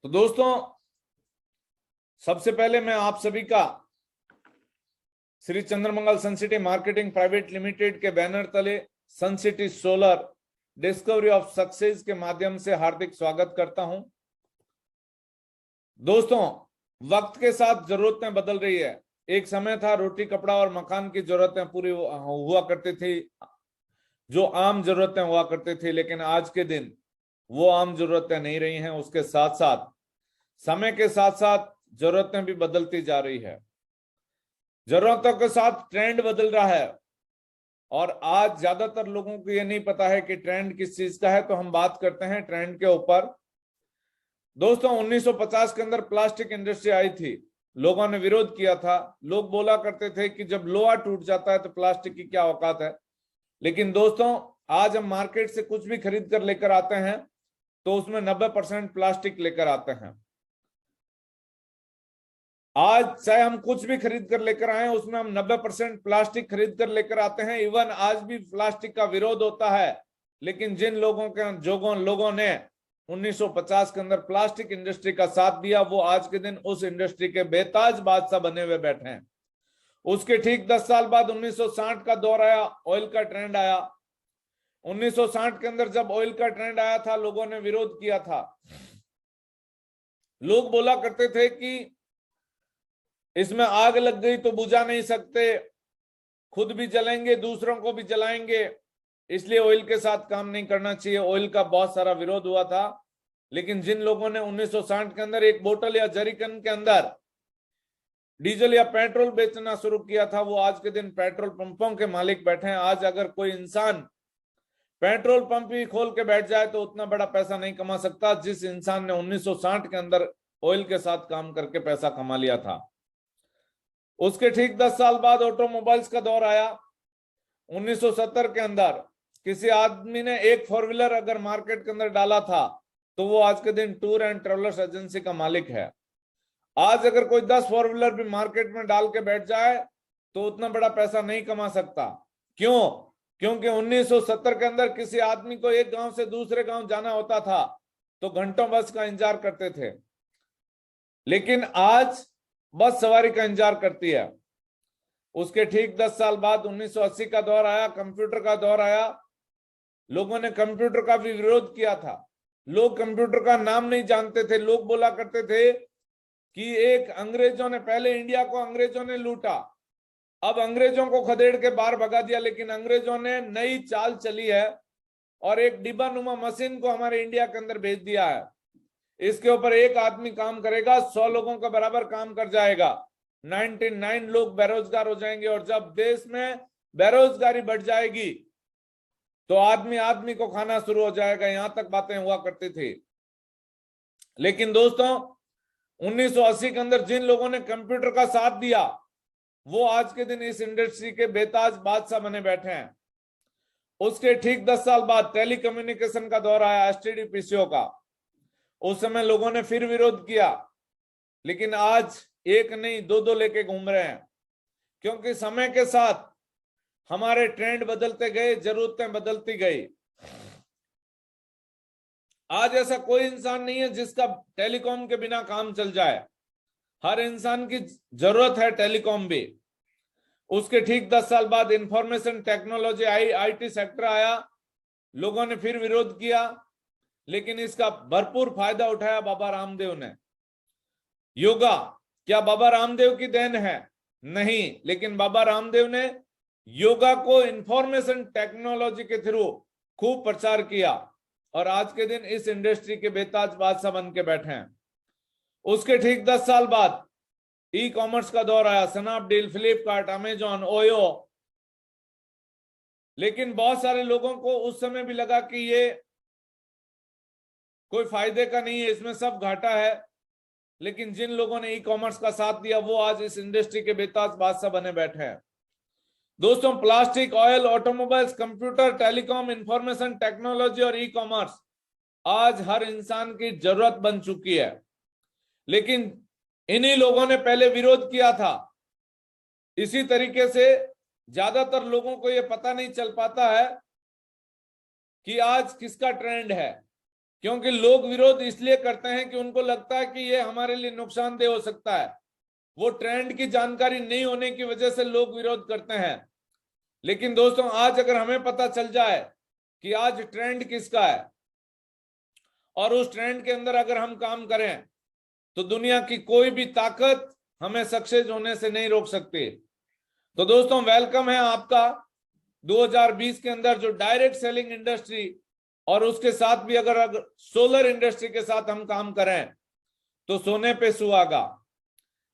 तो दोस्तों, सबसे पहले मैं आप सभी का Shri Chandramangal Suncity marketing private limited के बैनर तले Suncity solar discovery of success के माध्यम से हार्दिक स्वागत करता हूं। दोस्तों, वक्त के साथ जरूरतें बदल रही है। एक समय था रोटी कपड़ा और मकान की जरूरतें पूरी हुआ करती थी, जो आम जरूरतें हुआ करती थी, लेकिन आज के दिन वो आम जरूरतें नहीं रही हैं। उसके साथ साथ समय के साथ साथ जरूरतें भी बदलती जा रही है। जरूरतों के साथ ट्रेंड बदल रहा है और आज ज्यादातर लोगों को ये नहीं पता है कि ट्रेंड किस चीज का है। तो हम बात करते हैं ट्रेंड के ऊपर। दोस्तों, 1950 के अंदर प्लास्टिक इंडस्ट्री आई थी। लोगों ने विरोध किया था। लोग बोला करते थे कि जब लोहा टूट जाता है तो प्लास्टिक की क्या औकात है। लेकिन दोस्तों, आज हम मार्केट से कुछ भी खरीद कर लेकर आते हैं तो उसमें 90% प्लास्टिक लेकर आते हैं। आज चाहे हम कुछ भी खरीद कर लेकर आए, उसमें हम 90% प्लास्टिक खरीद कर लेकर आते हैं। इवन आज भी प्लास्टिक का विरोध होता है, लेकिन जिन लोगों ने 1950 के अंदर प्लास्टिक इंडस्ट्री का साथ दिया, वो आज के दिन उस इंडस्ट्री के बेताज बादशाह बने हुए बैठे हैं। उसके ठीक 10 साल बाद 1960 का दौर आया, ऑयल का ट्रेंड आया। 1960 के अंदर जब ऑयल का ट्रेंड आया था, लोगों ने विरोध किया था। लोग बोला करते थे कि इसमें आग लग गई तो बुझा नहीं सकते, खुद भी जलेंगे दूसरों को भी जलाएंगे, इसलिए ऑयल के साथ काम नहीं करना चाहिए। ऑयल का बहुत सारा विरोध हुआ था। लेकिन जिन लोगों ने 1960 के अंदर एक बोतल या जरीकन के अंदर डीजल या पेट्रोल बेचना शुरू किया था, वो आज के दिन पेट्रोल पंपों के मालिक बैठे हैं। आज अगर कोई इंसान पेट्रोल पंप ही खोल के बैठ जाए तो उतना बड़ा पैसा नहीं कमा सकता जिस इंसान ने 1960 के अंदर ऑयल के साथ काम करके पैसा कमा लिया था। उसके ठीक 10 साल बाद ऑटोमोबाइल्स का दौर आया। 1970 के अंदर किसी आदमी ने एक 4 व्हीलर अगर मार्केट के अंदर डाला था तो वो आज के दिन टूर एंड ट्रेवलर्स एजेंसी का मालिक है। आज अगर कोई 10 4 व्हीलर भी मार्केट में डाल के बैठ जाए तो उतना बड़ा पैसा नहीं कमा सकता। क्यों? क्योंकि 1970 के अंदर किसी आदमी को एक गांव से दूसरे गांव जाना होता था तो घंटों बस का इंतजार करते थे, लेकिन आज बस सवारी का इंतजार करती है। उसके ठीक 10 साल बाद 1980 का दौर आया, कंप्यूटर का दौर आया। लोगों ने कंप्यूटर का भी विरोध किया था। लोग कंप्यूटर का नाम नहीं जानते थे। लोग बोला करते थे कि एक अंग्रेजों ने, पहले इंडिया को अंग्रेजों ने लूटा, अब अंग्रेजों को खदेड़ के बाहर भगा दिया, लेकिन अंग्रेजों ने नई चाल चली है और एक डिब्बानुमा मशीन को हमारे इंडिया के अंदर भेज दिया है। इसके ऊपर एक आदमी काम करेगा, 100 लोगों का बराबर काम कर जाएगा, 99 लोग बेरोजगार हो जाएंगे। और जब देश में बेरोजगारी बढ़ जाएगी तो आदमी आदमी को खाना शुरू हो जाएगा। यहां तक बातें हुआ करती थी। लेकिन दोस्तों, 1980 के अंदर जिन लोगों ने कंप्यूटर का साथ दिया, वो आज के दिन इस इंडस्ट्री के बेताज बादशाह बने बैठे हैं। उसके ठीक 10 साल बाद टेलीकम्युनिकेशन का दौर आया, एसटीडी पीसीओ का। उस समय लोगों ने फिर विरोध किया, लेकिन आज एक नहीं दो दो लेके घूम रहे हैं, क्योंकि समय के साथ हमारे ट्रेंड बदलते गए, जरूरतें बदलती गई। आज ऐसा कोई इंसान नहीं है जिसका टेलीकॉम के बिना काम चल जाए। हर इंसान की जरूरत है टेलीकॉम भी। उसके ठीक 10 साल बाद information technology I, IT sector आया। लोगों ने फिर विरोध किया, लेकिन इसका भरपूर फायदा उठाया बाबा रामदेव ने। योगा क्या बाबा रामदेव की देन है? नहीं, लेकिन बाबा रामदेव ने योगा को इंफॉर्मेशन टेक्नोलॉजी के थ्रू खूब प्रचार किया और आज के दिन इस इंडस्ट्री के बेताज बादशाह बन के बैठे हैं। उसके ठीक 10 साल बाद ई कॉमर्स का दौर आया, स्नैपडील, फ्लिपकार्ट, अमेजॉन, ओयो। लेकिन बहुत सारे लोगों को उस समय भी लगा कि ये कोई फायदे का नहीं है, इसमें सब घाटा है। लेकिन जिन लोगों ने ई कॉमर्स का साथ दिया, वो आज इस इंडस्ट्री के बेताज बादशाह बने बैठे हैं। दोस्तों, plastic, oil, automobiles, computer, telecom, information technology और ई कॉमर्स आज हर इंसान की जरूरत बन चुकी है। लेकिन इन्हीं लोगों ने पहले विरोध किया था। इसी तरीके से ज्यादातर लोगों को यह पता नहीं चल पाता है कि आज किसका ट्रेंड है। क्योंकि लोग विरोध इसलिए करते हैं कि उनको लगता है कि ये हमारे लिए नुकसानदेह हो सकता है। वो ट्रेंड की जानकारी नहीं होने की वजह से लोग विरोध करते हैं। लेकिन दोस्तों, आज अगर हमें पता चल जाए कि आज ट्रेंड किसका है और उस ट्रेंड के अंदर अगर हम काम करें तो दुनिया की कोई भी ताकत हमें सक्सेस होने से नहीं रोक सकती। तो दोस्तों, वेलकम है आपका 2020 के अंदर जो डायरेक्ट सेलिंग इंडस्ट्री और उसके साथ भी अगर सोलर इंडस्ट्री के साथ हम काम करें तो सोने पे सुहागा।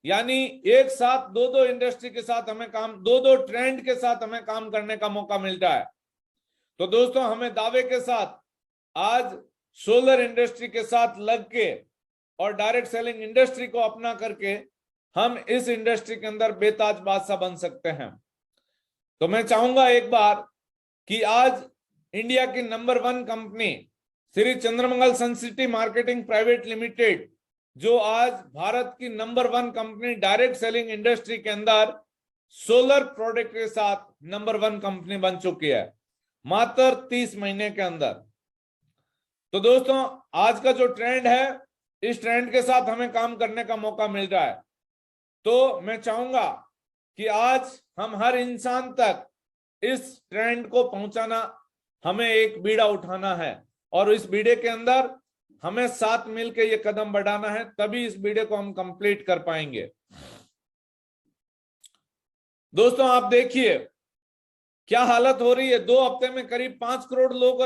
यानी एक साथ दो इंडस्ट्री के साथ हमें काम, दो ट्रेंड के साथ हमें काम करने का मौका मिलता है। तो दोस्तों, हमें दावे के साथ आज सोलर इंडस्ट्री के साथ लग के और डायरेक्ट सेलिंग इंडस्ट्री को अपना करके हम इस इंडस्ट्री के अंदर बेताज बादशाह बन सकते हैं। तो मैं चाहूंगा एक बार कि आज इंडिया की number 1 company Shri Chandramangal Suncity marketing private limited, जो आज भारत की number 1 company direct selling industry के अंदर सोलर प्रोडक्ट के साथ नंबर 1 कंपनी बन चुकी है मात्र 30 महीने के अंदर। तो दोस्तों, आज का जो ट्रेंड है, इस ट्रेंड के साथ हमें काम करने का मौका मिल रहा है। तो मैं चाहूंगा कि आज हम हर इंसान तक इस ट्रेंड को पहुंचाना, हमें एक बीड़ा उठाना है और इस बीड़े के अंदर हमें साथ मिलकर ये कदम बढ़ाना है, तभी इस बीड़े को हम कंप्लीट कर पाएंगे। दोस्तों, आप देखिए क्या हालत हो रही है। 2 हफ्ते में करीब 5 करोड़ लोग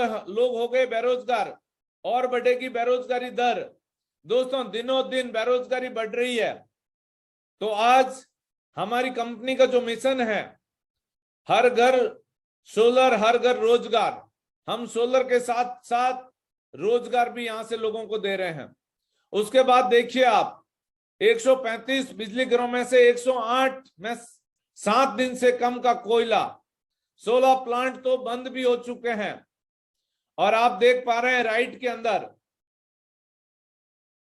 हो गए बेरोजगार और बढ़ेगी बेरोजगारी दर। दोस्तों, दिनों दिन बेरोजगारी बढ़ रही है। तो आज हमारी कंपनी का जो मिशन है, हर घर सोलर हर घर रोजगार, हम सोलर के साथ साथ रोजगार भी यहां से लोगों को दे रहे हैं। उसके बाद देखिए आप, 135 बिजली घरों में से 108 में 7 दिन से कम का कोयला, 16 प्लांट तो बंद भी हो चुके हैं। और आप देख पा रहे हैं राइट के अंदर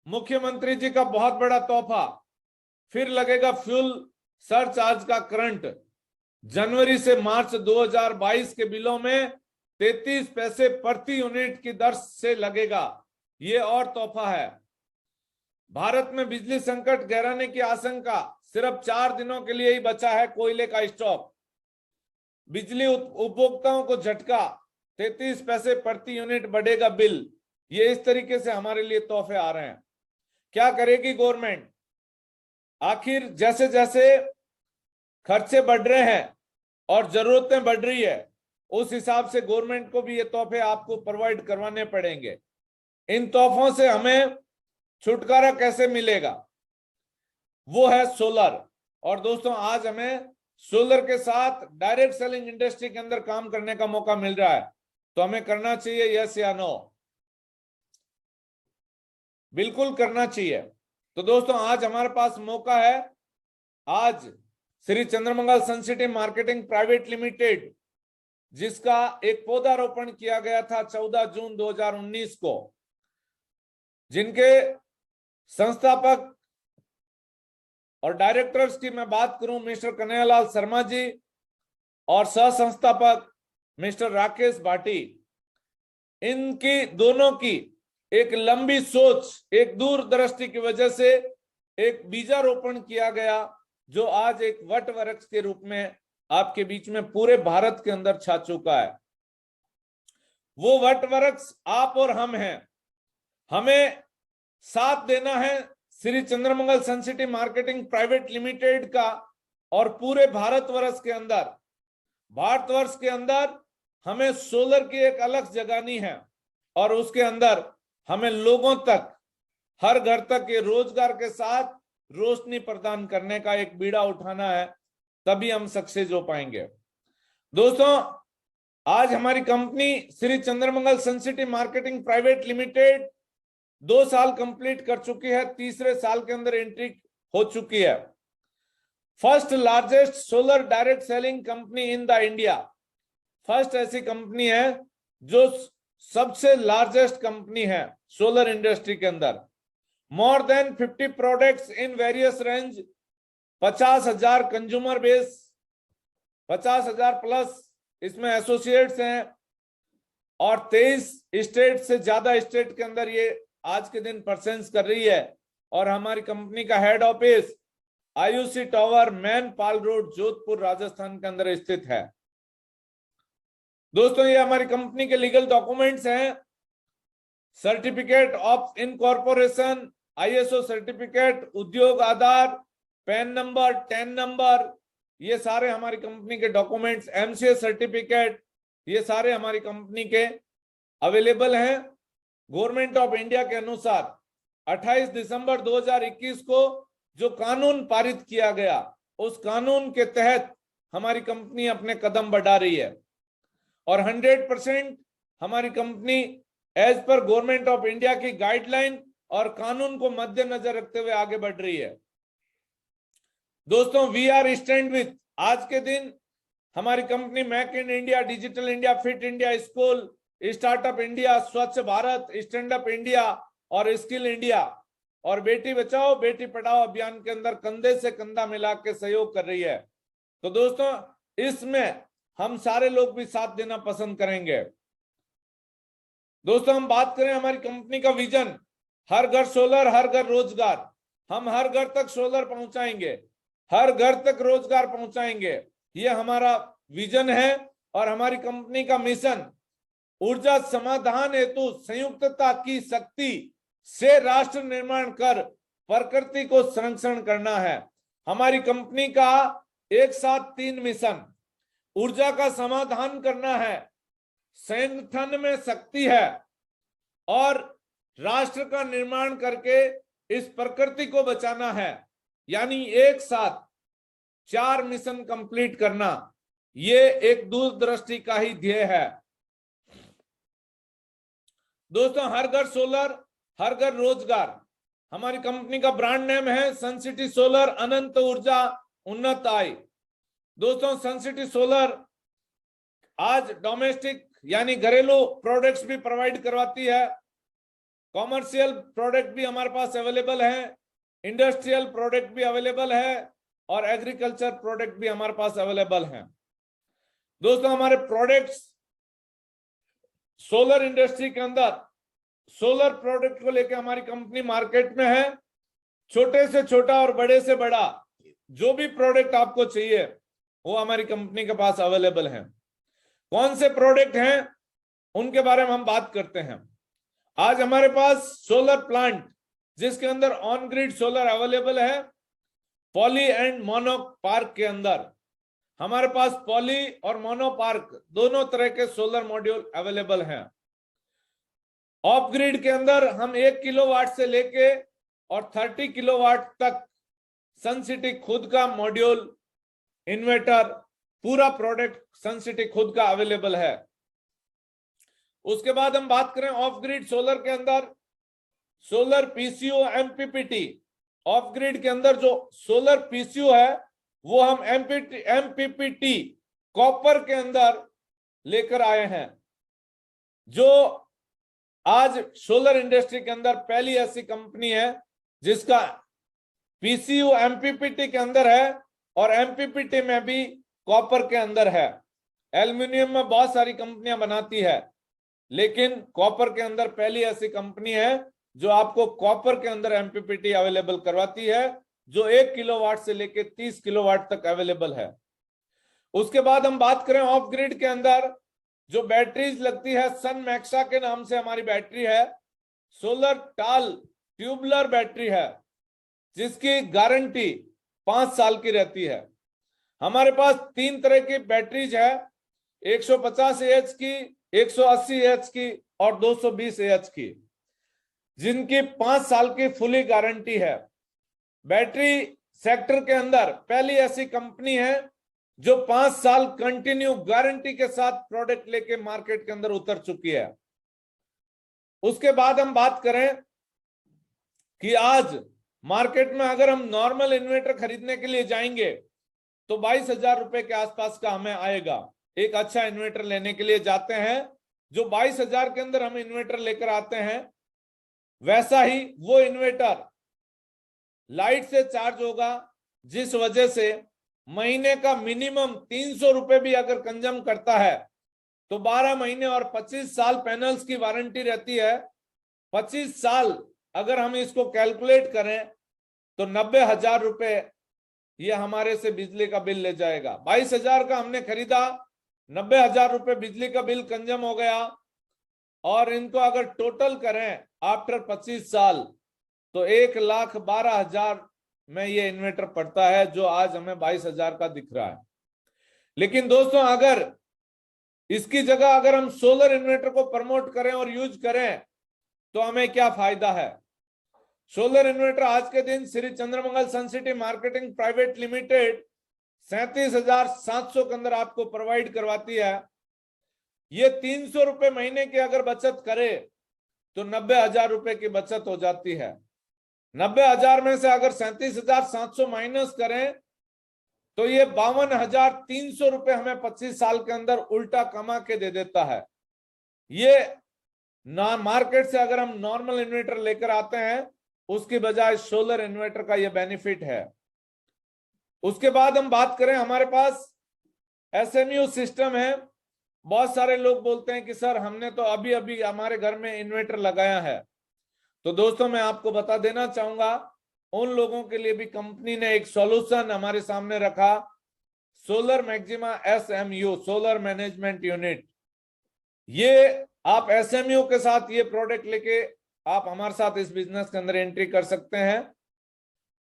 मुख्यमंत्री जी का बहुत बड़ा तोहफा, फिर लगेगा फ्यूल सरचार्ज का करंट। जनवरी से मार्च 2022 के बिलों में 33 पैसे प्रति यूनिट की दर से लगेगा। ये और तोहफा है। भारत में बिजली संकट गहराने की आशंका, सिर्फ 4 दिनों के लिए ही बचा है कोयले का स्टॉक। बिजली उपभोक्ताओं को झटका, 33 पैसे प्रति यूनिट बढ़ेगा बिल। ये इस तरीके से हमारे लिए तोहफे आ रहे हैं। क्या करेगी गवर्नमेंट? आखिर जैसे जैसे खर्चे बढ़ रहे हैं और जरूरतें बढ़ रही है, उस हिसाब से गवर्नमेंट को भी ये तोहफे आपको प्रोवाइड करवाने पड़ेंगे। इन तोहफों से हमें छुटकारा कैसे मिलेगा? वो है सोलर। और दोस्तों, आज हमें सोलर के साथ डायरेक्ट सेलिंग इंडस्ट्री के अंदर काम करने का मौका मिल रहा है। तो हमें करना चाहिए यस या नो? बिल्कुल करना चाहिए। तो दोस्तों, आज हमारे पास मौका है। आज Shri Chandramangal Suncity marketing private limited, जिसका एक पौधारोपण किया गया था 14 जून 2019 को, जिनके संस्थापक और डायरेक्टर्स की मैं बात करूं, मिस्टर कन्हैयालाल शर्मा जी और सह संस्थापक मिस्टर राकेश भाटी, इनकी दोनों की एक लंबी सोच, एक दूरदृष्टि की वजह से एक बीजारोपण किया गया, जो आज एक वट वृक्ष के रूप में आपके बीच में पूरे भारत के अंदर छा चुका है। वो वट वृक्ष आप और हम हैं। हमें साथ देना है Shri Chandramangal Suncity marketing private limited का। और पूरे भारतवर्ष के अंदर हमें सोलर की एक अलग जगानी है और उसके अंदर हमें लोगों तक, हर घर तक ये रोजगार के साथ रोशनी प्रदान करने का एक बीड़ा उठाना है, तभी हम सक्सेस हो पाएंगे। दोस्तों, आज हमारी company Shri Chandramangal Suncity marketing private limited 2 साल कंप्लीट कर चुकी है, तीसरे साल के अंदर एंट्री हो चुकी है। First largest solar direct selling company in the India. First ऐसी कंपनी है जो सबसे लार्जेस्ट कंपनी है सोलर इंडस्ट्री के अंदर। More than 50 products in various range, 50,000 consumer base, 50,000 plus इसमें एसोसिएट्स हैं और 23 स्टेट से ज्यादा स्टेट के अंदर ये आज के दिन प्रेजेंस कर रही है। और हमारी कंपनी का head office Ayushi tower, main Pal road, Jodhpur, Rajasthan के अंदर स्थित है। दोस्तों, ये हमारी कंपनी के लीगल डॉक्यूमेंट्स हैं। Certificate of incorporation, ISO certificate, Udyog Aadhaar, PAN number, TAN number, ये सारे हमारी कंपनी के डॉक्यूमेंट्स, एमसीए सर्टिफिकेट, ये सारे हमारी कंपनी के अवेलेबल हैं। गवर्नमेंट ऑफ इंडिया के अनुसार 28 दिसंबर 2021 को जो कानून पारित किया गया, उस कानून के तहत हमारी कंपनी अपने कदम बढ़ा रही है और 100% हमारी company as per government of India की गाइडलाइन और कानून को मद्देनजर रखते हुए आगे बढ़ रही है। दोस्तों, वी आर स्टैंड विथ, आज के दिन हमारी company make in India, digital India, fit India school, startup India, स्वच्छ भारत, स्टैंड अप इंडिया और स्किल इंडिया और बेटी बचाओ बेटी पढ़ाओ अभियान के अंदर कंधे से कंधा मिला के सहयोग कर रही है। तो दोस्तों, इसमें हम सारे लोग भी साथ देना पसंद करेंगे। दोस्तों, हम बात करें हमारी कंपनी का विजन, हर घर सोलर, हर घर रोजगार। हम हर घर तक सोलर पहुंचाएंगे, हर घर तक रोजगार पहुंचाएंगे, ये हमारा विजन है। और हमारी कंपनी का मिशन, ऊर्जा समाधान हेतु संयुक्तता की शक्ति से राष्ट्र निर्माण कर प्रकृति को संरक्षण करना है। हमारी कंपनी का एक साथ 3 मिशन, ऊर्जा का समाधान करना है, संगठन में शक्ति है और राष्ट्र का निर्माण करके इस प्रकृति को बचाना है। यानी एक साथ 4 मिशन कंप्लीट करना, ये एक दूरदृष्टि का ही ध्येय है। दोस्तों, हर घर सोलर, हर घर रोजगार। हमारी कंपनी का ब्रांड नेम है सनसिटी सोलर, अनंत ऊर्जा, उन्नत आय। दोस्तों, सनसिटी सोलर आज डोमेस्टिक यानी घरेलू प्रोडक्ट्स भी प्रोवाइड करवाती है, कॉमर्शियल प्रोडक्ट भी हमारे पास अवेलेबल है, इंडस्ट्रियल प्रोडक्ट भी अवेलेबल है और एग्रीकल्चर प्रोडक्ट भी हमारे पास अवेलेबल हैं। दोस्तों, हमारे प्रोडक्ट्स सोलर इंडस्ट्री के अंदर सोलर प्रोडक्ट को लेकर हमारी कंपनी मार्केट में है। छोटे से छोटा और बड़े से बड़ा जो भी प्रोडक्ट आपको चाहिए वो हमारी कंपनी के पास अवेलेबल है। कौन से प्रोडक्ट हैं उनके बारे में हम बात करते हैं। आज हमारे पास सोलर प्लांट जिसके अंदर ऑन ग्रिड सोलर अवेलेबल है, पॉली एंड मोनो पार्क के अंदर हमारे पास पॉली और मोनो पार्क दोनों तरह के सोलर मॉड्यूल अवेलेबल हैं। ऑफ ग्रिड के अंदर हम 1 किलोवाट से लेके और 30 किलोवाट तक सनसिटी खुद का मॉड्यूल, इन्वर्टर, पूरा प्रोडक्ट सनसिटी खुद का अवेलेबल है। उसके बाद हम बात करें ऑफ ग्रिड सोलर के अंदर solar PCO MPPT. Of grid के अंदर जो सोलर पीसीओ है वो हम एमपीपीटी कॉपर के अंदर लेकर आए हैं, जो आज सोलर इंडस्ट्री के अंदर पहली ऐसी कंपनी है जिसका पीसीयू एमपीपीटी के अंदर है और एमपीपीटी में भी कॉपर के अंदर है। एल्युमिनियम में बहुत सारी कंपनियां बनाती है, लेकिन कॉपर के अंदर पहली ऐसी कंपनी है जो आपको कॉपर के अंदर एमपीपीटी अवेलेबल करवाती है, जो 1 किलोवाट से लेकर 30 किलोवाट तक अवेलेबल है। उसके बाद हम बात करें ऑफ ग्रिड के अंदर जो बैटरीज लगती है, सन मैक्सा के नाम से हमारी बैटरी है, सोलर टाल ट्यूबुलर बैटरी है जिसकी गारंटी 5 साल की रहती है। हमारे पास 3 तरह की बैटरीज है, 150 AH की, 180 AH की और 220 AH की, जिनकी 5 साल की फुली गारंटी है। बैटरी सेक्टर के अंदर पहली ऐसी कंपनी है जो 5 साल कंटिन्यू गारंटी के साथ प्रोडक्ट लेके मार्केट के अंदर उतर चुकी है। उसके बाद हम बात करें कि आज मार्केट में अगर हम नॉर्मल इन्वर्टर खरीदने के लिए जाएंगे तो 22,000 रुपए के आसपास का हमें आएगा। एक अच्छा इन्वर्टर लेने के लिए जाते हैं, जो 22,000 के अंदर हम इन्वर्टर लेकर आते हैं, वैसा ही वो इन्वर्टर लाइट से चार्ज होगा, जिस वजह से महीने का मिनिमम 300 रुपए भी अगर कंज्यूम करता है तो 12 महीने और 25 साल पैनल्स की वारंटी रहती है। 25 साल अगर हम इसको कैलकुलेट करें तो 90,000 रुपए ये हमारे से बिजली का बिल ले जाएगा। 22,000 का हमने खरीदा, 90,000 रुपए बिजली का बिल कंज्यूम हो गया, और इनको अगर टोटल करें आफ्टर 25 साल तो 1,12,000 में ये इन्वर्टर पड़ता है, जो आज हमें 22,000 का दिख रहा है। लेकिन दोस्तों अगर इसकी जगह अगर हम सोलर इन्वर्टर को प्रमोट करें और यूज करें तो हमें क्या फायदा है। सोलर इन्वर्टर आज के दिन श्री चंद्रमंगल सन सिटी मार्केटिंग प्राइवेट लिमिटेड 37,700 के अंदर आपको प्रोवाइड करवाती है। ये 300 रुपए महीने की अगर बचत करे तो 90,000 रुपए की बचत हो जाती है। 90,000 में से अगर 37,700 माइनस करें तो ये 52,300 रुपए हमें 25 साल के अंदर उल्टा कमा के दे देता है। ये मार्केट से अगर हम नॉर्मल इन्वर्टर लेकर आते हैं उसकी बजाय सोलर इन्वर्टर का ये बेनिफिट है। उसके बाद हम बात करें, हमारे पास SMU सिस्टम है। बहुत सारे लोग बोलते हैं कि सर हमने तो अभी अभी हमारे घर में इन्वर्टर लगाया है। तो दोस्तों मैं आपको बता देना चाहूंगा, उन लोगों के लिए भी कंपनी ने एक सॉल्यूशन हमारे सामने रखा, solar maxima SMU, solar management unit. ये आप SMU के साथ ये प्रोडक्ट लेके आप हमारे साथ इस बिजनेस के अंदर एंट्री कर सकते हैं,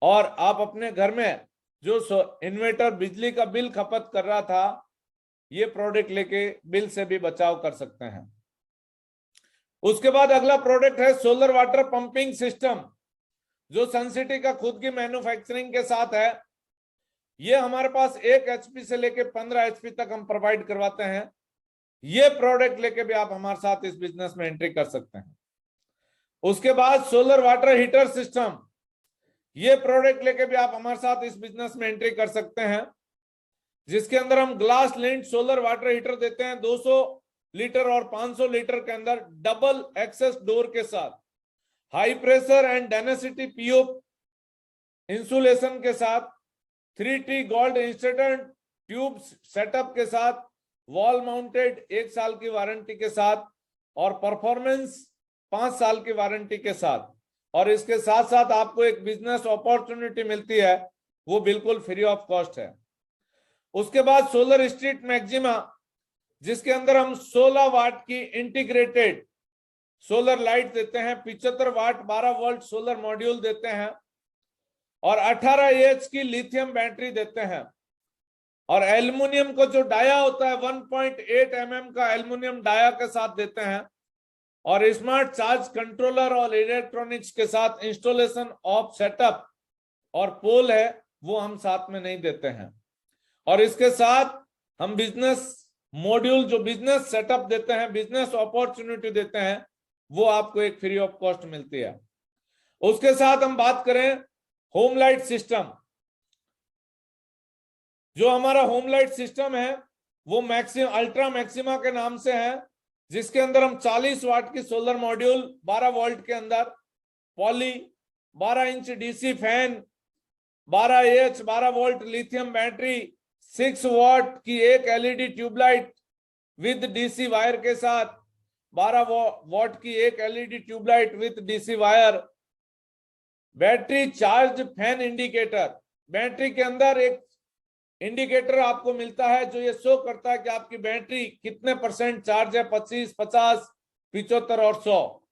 और आप अपने घर में जो इन्वर्टर बिजली का बिल खपत कर रहा था, ये प्रोडक्ट लेके बिल से भी बचाव कर सकते हैं। उसके बाद अगला प्रोडक्ट है सोलर वाटर पंपिंग सिस्टम, जो सनसिटी का खुद की मैन्युफैक्चरिंग के साथ है। ये हमारे पास 1 HP से लेके 15 HP तक हम प्रोवाइड करवाते हैं। ये प्रोडक्ट लेके भी आप हमारे साथ इस बिजनेस में एंट्री कर सकते हैं। उसके बाद सोलर वाटर हीटर सिस्टम, ये प्रोडक्ट लेके भी आप हमारे साथ इस बिजनेस में एंट्री कर सकते हैं, जिसके अंदर हम glass lint solar water heater देते हैं 200 लीटर और 500 लीटर के अंदर, डबल एक्सेस डोर के साथ, high pressure and density PO insulation के साथ, 3T gold instant tube setup के साथ, वॉल माउंटेड 1 साल की वारंटी के साथ, और परफॉर्मेंस 5 साल की वारंटी के साथ। और इसके साथ साथ आपको एक बिजनेस अपॉर्चुनिटी मिलती है, वो बिल्कुल फ्री ऑफ कॉस्ट है। उसके बाद सोलर स्ट्रीट मैक्सिमा, जिसके अंदर हम 16 वाट की इंटीग्रेटेड सोलर लाइट देते हैं, 75 वाट 12 वोल्ट सोलर मॉड्यूल देते हैं, और 18 AH की लिथियम बैटरी देते हैं, और एल्युमिनियम को जो डाया होता है 1.8 mm का एल्युमिनियम डाया के साथ देते हैं, और स्मार्ट चार्ज कंट्रोलर और इलेक्ट्रॉनिक्स के साथ इंस्टॉलेशन ऑफ सेटअप और पोल है वो हम साथ में नहीं देते हैं। और इसके साथ हम बिजनेस मॉड्यूल जो बिजनेस सेटअप देते हैं, बिजनेस अपॉर्चुनिटी देते हैं, वो आपको एक फ्री ऑफ कॉस्ट मिलती है। उसके साथ हम बात करें होम लाइट सिस्टम, जो हमारा होम लाइट सिस्टम है वो अल्ट्रा मैक्सिमा के नाम से है, जिसके अंदर हम 40 वाट की सोलर मॉड्यूल 12 वोल्ट के अंदर, poly 12 inch DC fan, 12 AH 12 volt lithium battery, 6 watt की एक LED tubelight with DC wire के साथ, 12 वाट की एक LED tubelight with DC wire, battery charge fan indicator, बैटरी के अंदर एक इंडिकेटर आपको मिलता है जो ये शो करता है कि आपकी बैटरी कितने % चार्ज है, 25, 50, 75 और 100।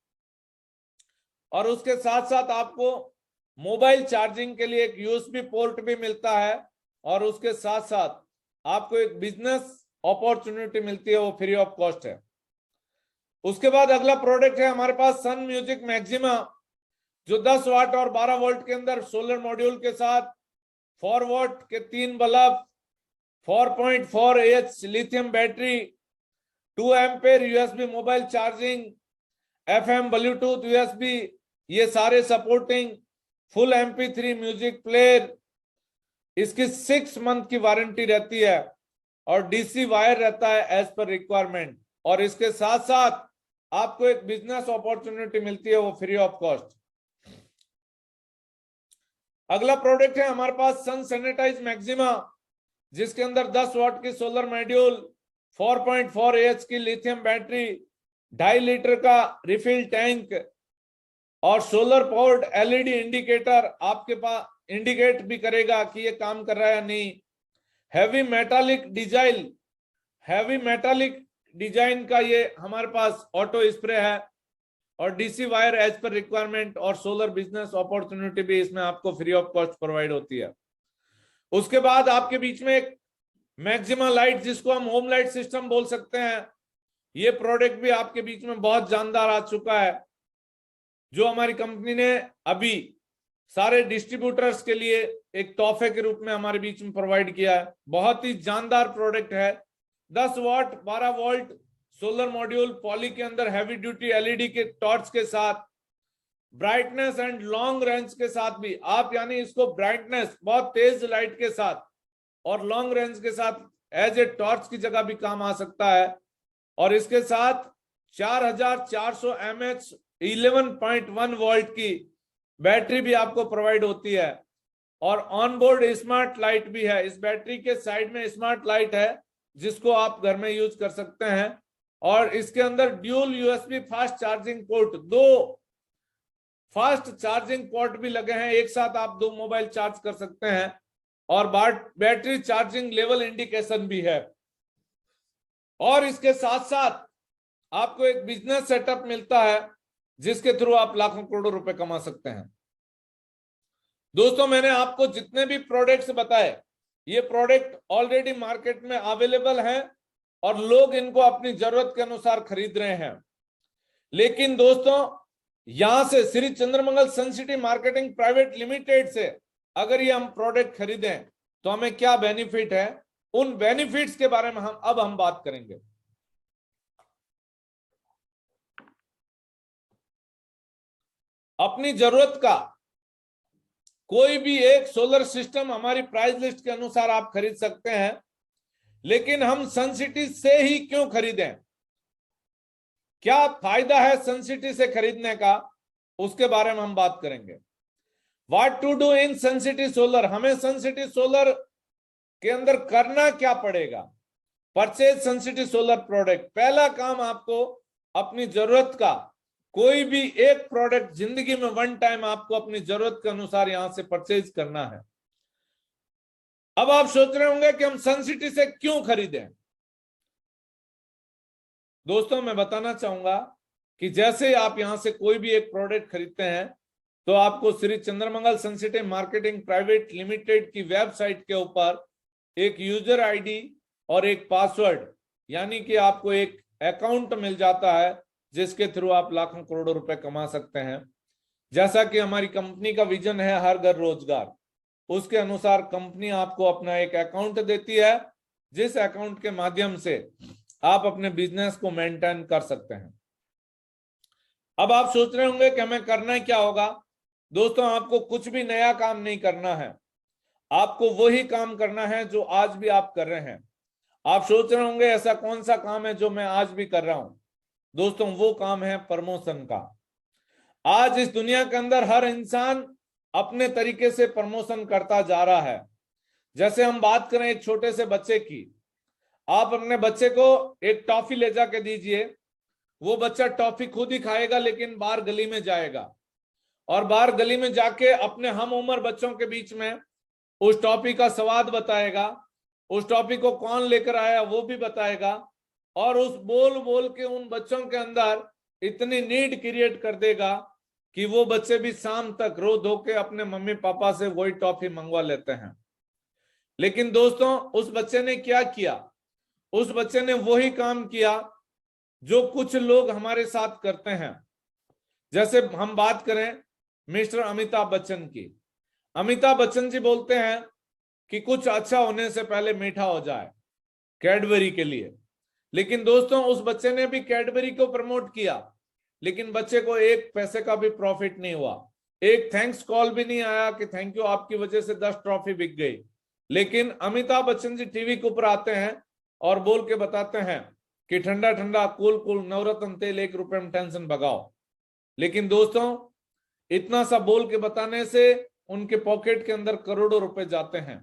और उसके साथ साथ आपको मोबाइल चार्जिंग के लिए एक USB पोर्ट भी मिलता है, और उसके साथ साथ आपको एक बिजनेस अपॉर्चुनिटी मिलती है, वो फ्री ऑफ कॉस्ट है। उसके बाद अगला प्रोडक्ट है हमारे पास सन म्यूजिक मैक्सिमा, जो 10 वाट और 12 वोल्ट के अंदर सोलर मॉड्यूल के साथ 4 वाट के 3 bulb, 4.4 AH lithium battery, 2 ampere USB mobile charging, FM Bluetooth USB, ये सारे supporting, full MP3 music player. इसकी 6 मंथ की वारंटी रहती है, और DC वायर रहता है एज पर रिक्वायरमेंट, और इसके साथ साथ आपको एक बिजनेस अपॉर्चुनिटी मिलती है, वो फ्री ऑफ कॉस्ट। अगला प्रोडक्ट है हमारे पास सन सैनिटाइज मैक्सिमा, जिसके अंदर 10 वाट की सोलर मॉड्यूल, 4.4 AH की लिथियम बैटरी, 2.5 लीटर का रिफिल टैंक और सोलर पावर्ड LED इंडिकेटर आपके पास इंडिकेट भी करेगा कि ये काम कर रहा है या नहीं। हैवी मेटालिक डिजाइन का ये हमारे पास ऑटो स्प्रे है और DC wire as per requirement और सोलर बिजनेस अपॉर्चुनिटी भी इसमें आपको फ्री ऑफ कॉस्ट प्रोवाइड होती है। उसके बाद आपके बीच में एक मैक्सिमा लाइट, जिसको हम होम लाइट सिस्टम बोल सकते हैं, ये प्रोडक्ट भी आपके बीच में बहुत जानदार आ चुका है, जो हमारी कंपनी ने अभी सारे डिस्ट्रीब्यूटर्स के लिए एक तोहफे के रूप में हमारे बीच में प्रोवाइड किया है। बहुत ही जानदार प्रोडक्ट है। 10 वाट 12 वोल्ट सोलर मॉड्यूल पॉली के अंदर हैवी ड्यूटी LED के टॉर्च के साथ, ब्राइटनेस एंड लॉन्ग रेंज के साथ भी आप, यानी इसको ब्राइटनेस बहुत तेज लाइट के साथ और लॉन्ग रेंज के साथ एज ए टॉर्च की जगह भी काम आ सकता है। और इसके साथ 4400 mAh 11.1 वोल्ट की बैटरी भी आपको प्रोवाइड होती है और ऑनबोर्ड स्मार्ट लाइट भी है। इस बैटरी के साइड में स्मार्ट लाइट है जिसको आप घर में यूज कर सकते हैं और इसके अंदर dual USB fast charging port, 2 fast charging port भी लगे हैं। एक साथ आप 2 मोबाइल चार्ज कर सकते हैं और बैटरी चार्जिंग लेवल इंडिकेशन भी है। और इसके साथ साथ आपको एक बिजनेस सेटअप मिलता है जिसके थ्रू आप लाखों करोड़ों रुपए कमा सकते हैं। दोस्तों, मैंने आपको जितने भी प्रोडक्ट्स बताए, ये प्रोडक्ट ऑलरेडी मार्केट में अवेलेबल हैं और लोग इनको अपनी जरूरत के अनुसार खरीद रहे हैं। लेकिन दोस्तों, यहां से Shri Chandramangal Suncity marketing private limited से अगर ये हम प्रोडक्ट खरीदें तो हमें क्या बेनिफिट है, उन बेनिफिट्स के बारे में हम बात करेंगे। अपनी जरूरत का कोई भी एक सोलर सिस्टम हमारी प्राइस लिस्ट के अनुसार आप खरीद सकते हैं, लेकिन हम सनसिटी से ही क्यों खरीदें, क्या फायदा है सनसिटी से खरीदने का, उसके बारे में हम बात करेंगे। What to do in Suncity solar, हमें सनसिटी सोलर के अंदर करना क्या पड़ेगा। परचेज सनसिटी सोलर प्रोडक्ट, पहला काम आपको अपनी जरूरत का कोई भी एक प्रोडक्ट जिंदगी में 1 टाइम आपको अपनी जरूरत के अनुसार यहां से परचेज करना है। अब आप सोच रहे होंगे कि हम सनसिटी से क्यों खरीदें। दोस्तों, मैं बताना चाहूंगा कि जैसे आप यहां से कोई भी एक प्रोडक्ट खरीदते हैं तो आपको Shri Chandramangal Suncity marketing private limited की वेबसाइट के ऊपर एक यूजर ID और एक पासवर्ड, यानी कि आपको एक अकाउंट मिल जाता है जिसके थ्रू आप लाखों करोड़ों रुपए कमा सकते हैं। जैसा कि हमारी कंपनी का विजन है हर घर रोजगार, उसके अनुसार कंपनी आपको अपना एक अकाउंट देती है जिस अकाउंट के माध्यम से आप अपने बिजनेस को मेंटेन कर सकते हैं। अब आप सोच रहे होंगे कि हमें करना क्या होगा। दोस्तों, आपको कुछ भी नया काम नहीं करना है, आपको वही काम करना है जो आज भी आप कर रहे हैं। आप सोच रहे होंगे ऐसा कौन सा काम है जो मैं आज भी कर रहा हूं। दोस्तों, वो काम है प्रमोशन का। आज इस दुनिया के अंदर हर इंसान अपने तरीके से प्रमोशन करता जा रहा है। जैसे हम बात करें एक छोटे से बच्चे की, आप अपने बच्चे को एक टॉफी ले जाके दीजिए, वो बच्चा टॉफी खुद ही खाएगा लेकिन बाहर गली में जाएगा और बाहर गली में जाके अपने हम उम्र बच्चों के बीच में उस टॉफी का स्वाद बताएगा, उस टॉफी को कौन लेकर आया वो भी बताएगा और उस बोल बोल के उन बच्चों के अंदर इतनी नीड क्रिएट कर देगा कि वो बच्चे भी शाम तक रो धो के अपने मम्मी पापा से वही टॉफी मंगवा लेते हैं। लेकिन दोस्तों, उस बच्चे ने क्या किया, उस बच्चे ने वही काम किया जो कुछ लोग हमारे साथ करते हैं। जैसे हम बात करें मिस्टर अमिताभ बच्चन की, अमिताभ बच्चन जी बोलते हैं कि कुछ अच्छा होने से पहले मीठा हो जाए, कैडबरी के लिए। लेकिन दोस्तों, उस बच्चे ने भी कैडबरी को प्रमोट किया, लेकिन बच्चे को 1 पैसे का भी प्रॉफिट नहीं हुआ, एक थैंक्स कॉल भी नहीं आया कि थैंक यू, आपकी वजह से 10 ट्रॉफी बिक गई। लेकिन अमिताभ बच्चन जी टीवी के ऊपर आते हैं और बोल के बताते हैं कि ठंडा ठंडा कूल कूल नवरत्न तेल 1 रुपए में टेंशन भगाओ। लेकिन दोस्तों, इतना सा बोल के बताने से उनके पॉकेट के अंदर करोड़ों रुपए जाते हैं।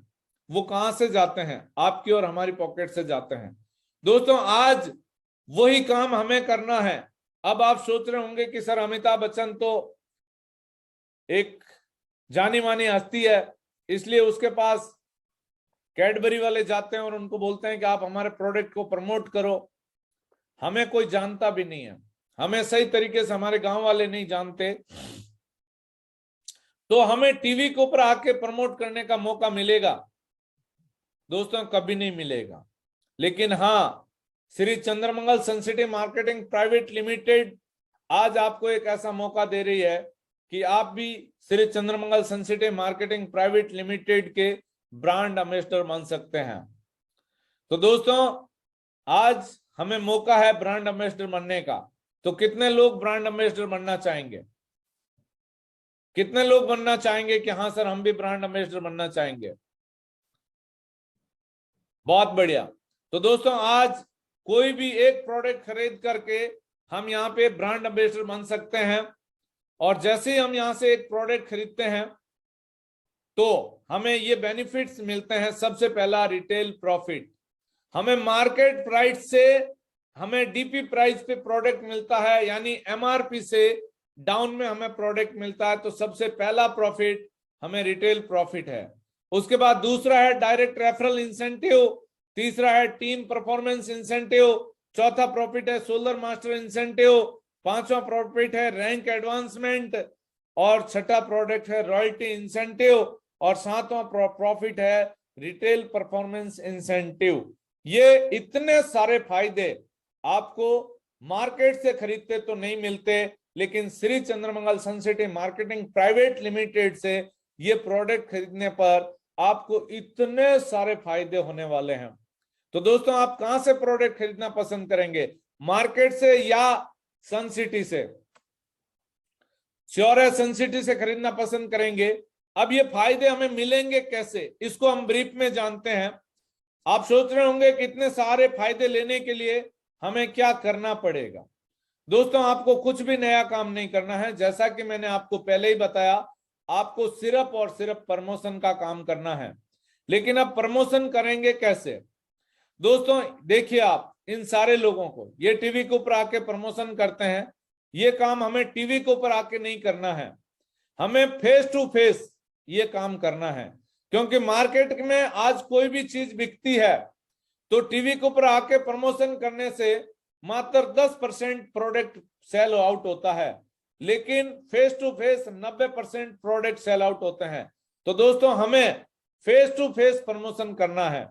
वो कहां से जाते हैं? आपकी और हमारी पॉकेट से जाते हैं। दोस्तों आज वही काम हमें करना है। अब आप सोच रहे होंगे कि सर अमिताभ बच्चन तो एक जानी मानी हस्ती है, इसलिए उसके पास कैडबरी वाले जाते हैं और उनको बोलते हैं कि आप हमारे प्रोडक्ट को प्रमोट करो। हमें कोई जानता भी नहीं है, हमें सही तरीके से हमारे गांव वाले नहीं जानते, तो हमें टीवी के ऊपर आके प्रमोट करने का मौका मिलेगा? दोस्तों कभी नहीं मिलेगा। लेकिन हाँ, Shri Chandramangal Suncity marketing private limited आज आपको एक ऐसा मौका दे रही है कि आप भी Shri Chandramangal Suncity marketing private limited के ब्रांड एम्बेसडर बन सकते हैं। तो दोस्तों आज हमें मौका है ब्रांड एम्बेसडर बनने का। तो कितने लोग ब्रांड एम्बेसडर बनना चाहेंगे? कितने लोग बनना चाहेंगे कि हाँ सर हम भी ब्रांड एम्बेसडर बनना चाहेंगे? बहुत बढ़िया। तो दोस्तों आज कोई भी एक प्रोडक्ट खरीद करके हम यहाँ पे ब्रांड एम्बेसडर बन सकते हैं। और जैसे ही हम यहाँ से एक प्रोडक्ट खरीदते हैं तो हमें ये बेनिफिट्स मिलते हैं। सबसे पहला रिटेल प्रॉफिट, हमें मार्केट प्राइस से हमें डीपी प्राइस पे प्रोडक्ट मिलता है, यानी एमआरपी से डाउन में हमें प्रोडक्ट मिलता है। तो सबसे पहला प्रॉफिट हमें रिटेल प्रॉफिट है। उसके बाद दूसरा है डायरेक्ट रेफरल इंसेंटिव, तीसरा है टीम परफॉर्मेंस इंसेंटिव, चौथा प्रॉफिट है सोलर मास्टर इंसेंटिव, पांचवा प्रॉफिट है रैंक एडवांसमेंट, और छठा प्रोडक्ट है रॉयल्टी इंसेंटिव, और सातवां प्रॉफिट है रिटेल परफॉर्मेंस इंसेंटिव। ये इतने सारे फायदे आपको मार्केट से खरीदते तो नहीं मिलते, लेकिन Shri Chandramangal Suncity marketing private limited से ये प्रोडक्ट खरीदने पर आपको इतने सारे फायदे होने वाले हैं। तो दोस्तों आप कहां से प्रोडक्ट खरीदना पसंद करेंगे, मार्केट से या सन सिटी से? श्योर है सन सिटी से खरीदना पसंद करेंगे। अब ये फायदे हमें मिलेंगे कैसे, इसको हम ब्रीफ में जानते हैं। आप सोच रहे होंगे कि इतने सारे फायदे लेने के लिए हमें क्या करना पड़ेगा। दोस्तों आपको कुछ भी नया काम नहीं करना है। जैसा कि मैंने आपको पहले ही बताया, आपको सिर्फ और सिर्फ प्रमोशन का काम करना है। लेकिन अब प्रमोशन करेंगे कैसे? दोस्तों देखिए, आप इन सारे लोगों को ये टीवी के ऊपर आके प्रमोशन करते हैं, ये काम हमें टीवी के ऊपर आके नहीं करना है, हमें फेस टू फेस ये काम करना है। क्योंकि मार्केट में आज कोई भी चीज बिकती है तो टीवी के ऊपर आके प्रमोशन करने से मात्र 10% प्रोडक्ट सेल आउट होता है, लेकिन face to face 90% product sale out होते हैं। तो दोस्तों हमें फेस टू फेस प्रमोशन करना है।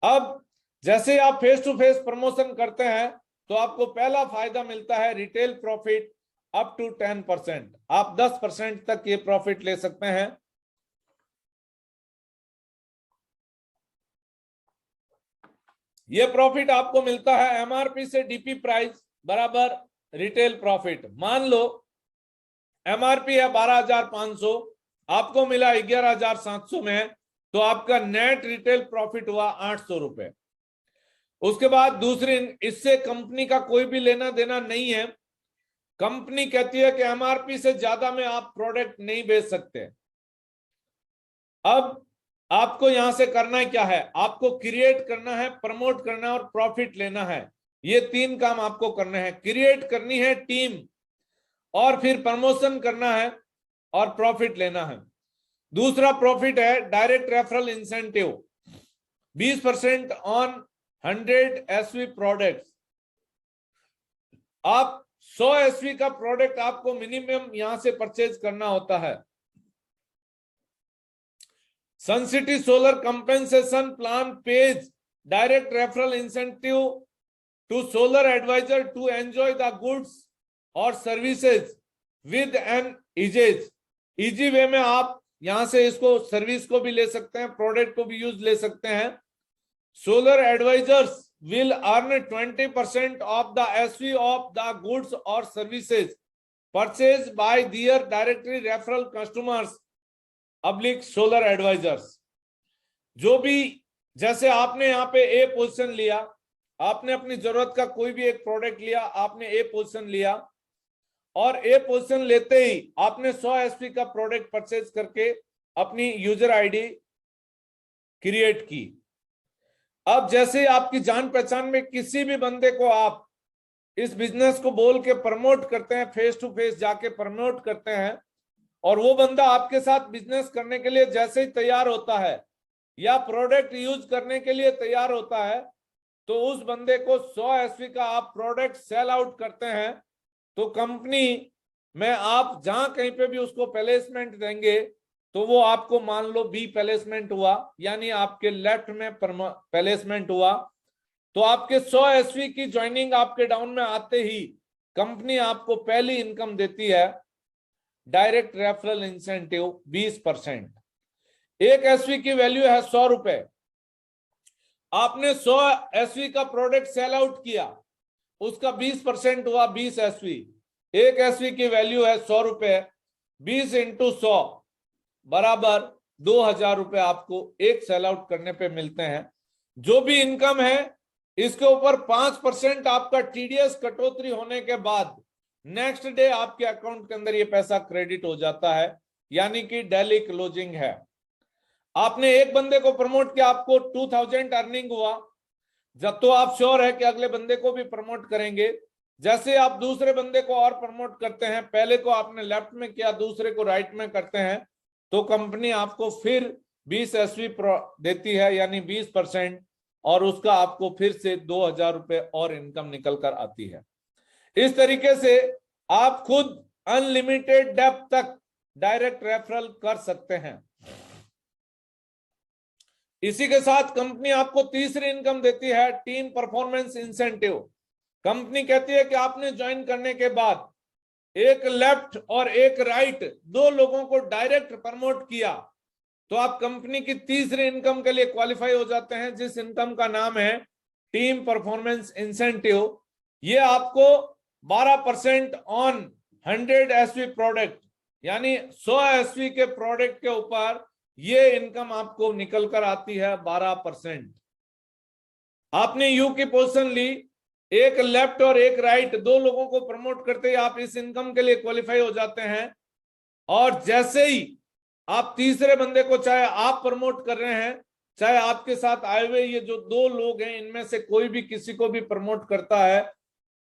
अब जैसे आप फेस टू फेस प्रमोशन करते हैं तो आपको पहला फायदा मिलता है रिटेल प्रॉफिट अप टू 10%। आप 10% तक ये प्रॉफिट ले सकते हैं। ये प्रॉफिट आपको मिलता है एमआरपी से डीपी प्राइस बराबर रिटेल प्रॉफिट। मान लो एमआरपी है 12,500, आपको मिला 11,700 में, तो आपका नेट रिटेल प्रॉफिट हुआ 800 रुपए। उसके बाद दूसरी, इससे कंपनी का कोई भी लेना देना नहीं है। कंपनी कहती है कि एमआरपी से ज्यादा में आप प्रोडक्ट नहीं बेच सकते। अब आपको यहां से करना क्या है, आपको क्रिएट करना है, प्रमोट करना है और प्रॉफिट लेना है। ये तीन काम आपको करने हैं। क्रिएट करनी है टीम, और फिर प्रमोशन करना है और प्रॉफिट लेना है। दूसरा प्रॉफिट है direct referral incentive, 20% on 100 SV products. आप 100 एसवी का प्रोडक्ट आपको मिनिमम यहां से परचेज करना होता है। Suncity solar compensation plan page direct referral incentive to solar advisor to enjoy the goods और services with an easy way में आप यहां से इसको सर्विस को भी ले सकते हैं, प्रोडक्ट को भी यूज ले सकते हैं। Solar advisors will earn 20% of the SV of the goods or services purchased by their directly referral customers / solar advisors। जो भी, जैसे आपने यहाँ पे ए पोजीशन लिया, आपने अपनी जरूरत का कोई भी एक प्रोडक्ट लिया, आपने ए पोजीशन लिया, और ए पोजीशन लेते ही आपने 100 एसपी का प्रोडक्ट परचेज करके अपनी यूजर आईडी क्रिएट की। अब जैसे आपकी जान पहचान में किसी भी बंदे को आप इस बिजनेस को बोल के प्रमोट करते हैं, फेस टू फेस जाके प्रमोट करते हैं, और वो बंदा आपके साथ बिजनेस करने के लिए जैसे ही तैयार होता है या प्रोडक्ट यूज करने के लिए तैयार होता है, तो उस बंदे को 100 एसवी का आप प्रोडक्ट सेल आउट करते हैं, तो कंपनी में आप जहां कहीं पे भी उसको प्लेसमेंट देंगे तो वो आपको मान लो बी प्लेसमेंट हुआ, यानी आपके लेफ्ट में प्लेसमेंट हुआ, तो आपके 100 एसवी की ज्वाइनिंग आपके डाउन में आते ही कंपनी आपको पहली इनकम देती है डायरेक्ट रेफरल इंसेंटिव 20%। एक एसवी की वैल्यू है 100 रुपए, आपने 100 एसवी का प्रोडक्ट सेल आउट किया, उसका 20% हुआ 20 एसवी। एक एसवी की वैल्यू है 100 रुपए, 20 इंटू 100 बराबर 2000 रुपए आपको एक सेल आउट करने पे मिलते हैं। जो भी इनकम है इसके ऊपर 5% आपका टीडीएस कटौती होने के बाद नेक्स्ट डे आपके अकाउंट के अंदर ये पैसा क्रेडिट हो जाता है, यानी कि डेली क्लोजिंग है। आपने एक बंदे को प्रमोट किया, आपको 2000 अर्निंग हुआ, जब तो आप श्योर है कि अगले बंदे को भी प्रमोट करेंगे। जैसे आप दूसरे बंदे को और प्रमोट करते हैं, पहले को आपने लेफ्ट में किया, दूसरे को राइट में करते हैं, तो कंपनी आपको फिर 20 एसवी देती है, यानी 20%, और उसका आपको फिर से 2000 रुपए और इनकम निकल कर आती है। इस तरीके से आप खुद अनलिमिटेड डेप्थ तक डायरेक्ट रेफरल कर सकते हैं। इसी के साथ कंपनी आपको तीसरी इनकम देती है टीम परफॉर्मेंस इंसेंटिव। कंपनी कहती है कि आपने ज्वाइन करने के बाद एक लेफ्ट और एक राइट दो लोगों को डायरेक्ट प्रमोट किया, तो आप कंपनी की तीसरी इनकम के लिए क्वालिफाई हो जाते हैं, जिस इनकम का नाम है टीम परफॉर्मेंस इंसेंटिव। ये आपको 12% ऑन 100 एसवी प्रोडक्ट, यानी 100 एसवी के प्रोडक्ट के ऊपर ये इनकम आपको निकल कर आती है 12%। आपने यू की पोजीशन ली, एक लेफ्ट और एक राइट दो लोगों को प्रमोट करते ही आप इस इनकम के लिए क्वालिफाई हो जाते हैं। और जैसे ही आप तीसरे बंदे को, चाहे आप प्रमोट कर रहे हैं चाहे आपके साथ आए हुए ये जो दो लोग हैं, इनमें से कोई भी किसी को भी प्रमोट करता है,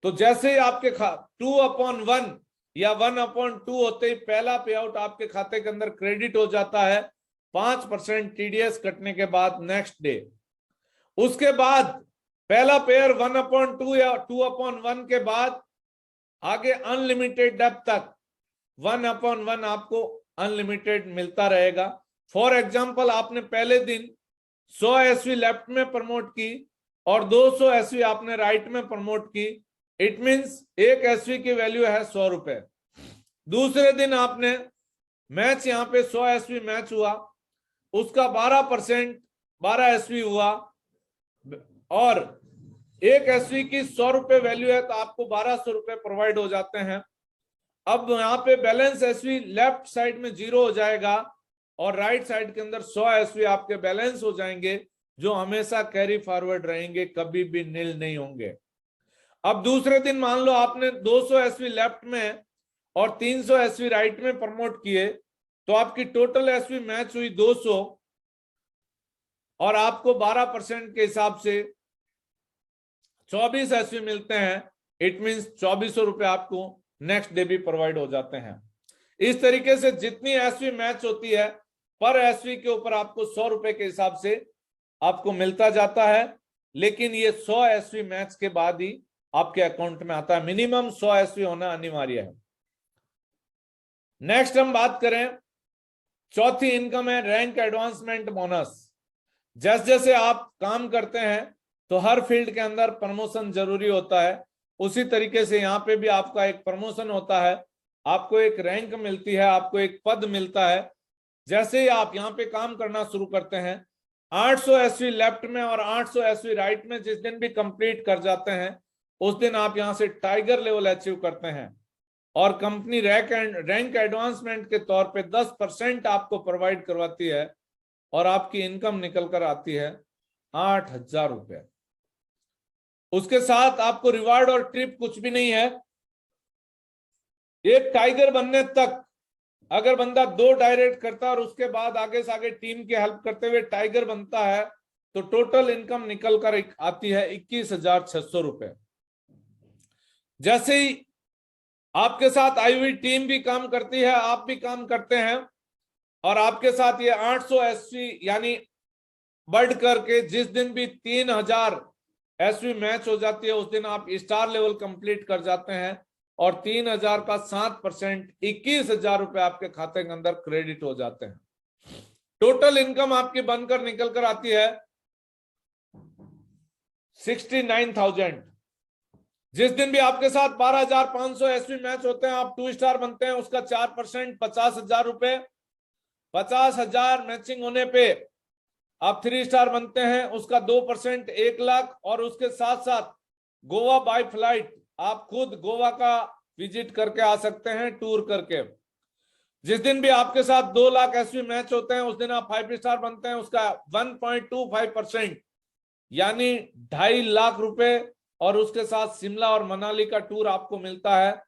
तो जैसे ही आपके 2/1 या 1/2 होते ही पहला पे आउट आपके खाते के अंदर क्रेडिट हो जाता है 5% टीडीएस कटने के बाद नेक्स्ट डे। उसके बाद पहला पेयर 1/2 या 2/1 के बाद आगे अनलिमिटेड डेप्थ तक 1/1 आपको अनलिमिटेड मिलता रहेगा। फॉर एग्जाम्पल, आपने पहले दिन 100 एसवी लेफ्ट में प्रमोट की और 200 एसवी आपने राइट में प्रमोट की, इट मींस एक एसवी की वैल्यू है 100 रुपए। दूसरे दिन आपने मैच, यहां पे 100 एसवी मैच हुआ, उसका 12% 12 एसवी हुआ, और एक एसवी की 100 रुपए वैल्यू है, तो आपको 1200 रुपए प्रोवाइड हो जाते हैं। अब यहाँ पे बैलेंस एसवी लेफ्ट साइड में 0 हो जाएगा और राइट साइड के अंदर 100 एसवी आपके बैलेंस हो जाएंगे, जो हमेशा कैरी फॉरवर्ड रहेंगे, कभी भी नील नहीं होंगे। अब दूसरे दिन मान लो आपने 200 एसवी लेफ्ट में और 300 एसवी राइट में प्रमोट किए, तो आपकी टोटल एसवी मैच हुई 200 और आपको 12% के हिसाब से 24 एसवी मिलते हैं। इट मींस 2400 रुपए आपको नेक्स्ट डे भी प्रोवाइड हो जाते हैं। इस तरीके से जितनी एसवी मैच होती है पर एसवी के ऊपर आपको 100 रुपए के हिसाब से आपको मिलता जाता है, लेकिन ये 100 एसवी मैच के बाद ही आपके अकाउंट में आता है। मिनिमम 100 एसवी होना अनिवार्य है। नेक्स्ट हम बात करें, चौथी इनकम है रैंक एडवांसमेंट बोनस। जैसे जैसे आप काम करते हैं तो हर फील्ड के अंदर प्रमोशन जरूरी होता है, उसी तरीके से यहाँ पे भी आपका एक प्रमोशन होता है, आपको एक रैंक मिलती है, आपको एक पद मिलता है। जैसे ही आप यहाँ पे काम करना शुरू करते हैं, 800 एसवी लेफ्ट में और 800 एसवी राइट में जिस दिन भी कंप्लीट कर जाते हैं, उस दिन आप यहाँ से टाइगर लेवल अचीव करते हैं, और कंपनी रैंक एडवांसमेंट के तौर पे 10% आपको प्रोवाइड करवाती है, और आपकी इनकम निकल कर आती है 8000 रुपए। उसके साथ आपको रिवार्ड और ट्रिप कुछ भी नहीं है। एक टाइगर बनने तक अगर बंदा 2 डायरेक्ट करता है और उसके बाद आगे से आगे टीम की हेल्प करते हुए टाइगर बनता है, तो टोटल इनकम निकल कर आती है 21,600 रुपए। जैसे ही आपके साथ आई हुई टीम भी काम करती है, आप भी काम करते हैं, और आपके साथ ये 800 एसवी यानी बढ़ करके जिस दिन भी 3000 एसवी मैच हो जाती है, उस दिन आप स्टार लेवल कंप्लीट कर जाते हैं, और 3000 का 7% 21,000 रुपए आपके खाते के अंदर क्रेडिट हो जाते हैं। टोटल इनकम आपकी बनकर निकल कर आती है 69,000। जिस दिन भी आपके साथ 12,500 एसवी मैच होते हैं, आप 2 स्टार बनते हैं, उसका 4% 50,000 रुपए। 50,000 मैचिंग होने पे आप 3 स्टार बनते हैं, उसका 2% 1 लाख। और उसके साथ साथ गोवा बाय फ्लाइट, आप खुद गोवा का विजिट करके आ सकते हैं टूर करके। जिस दिन भी आपके साथ 2 लाख एसवी मैच होते हैं, उस दिन आप 5 स्टार बनते हैं, उसका 1.25% यानी 2.5 लाख रुपए। और उसके साथ शिमला और मनाली का टूर आपको मिलता है।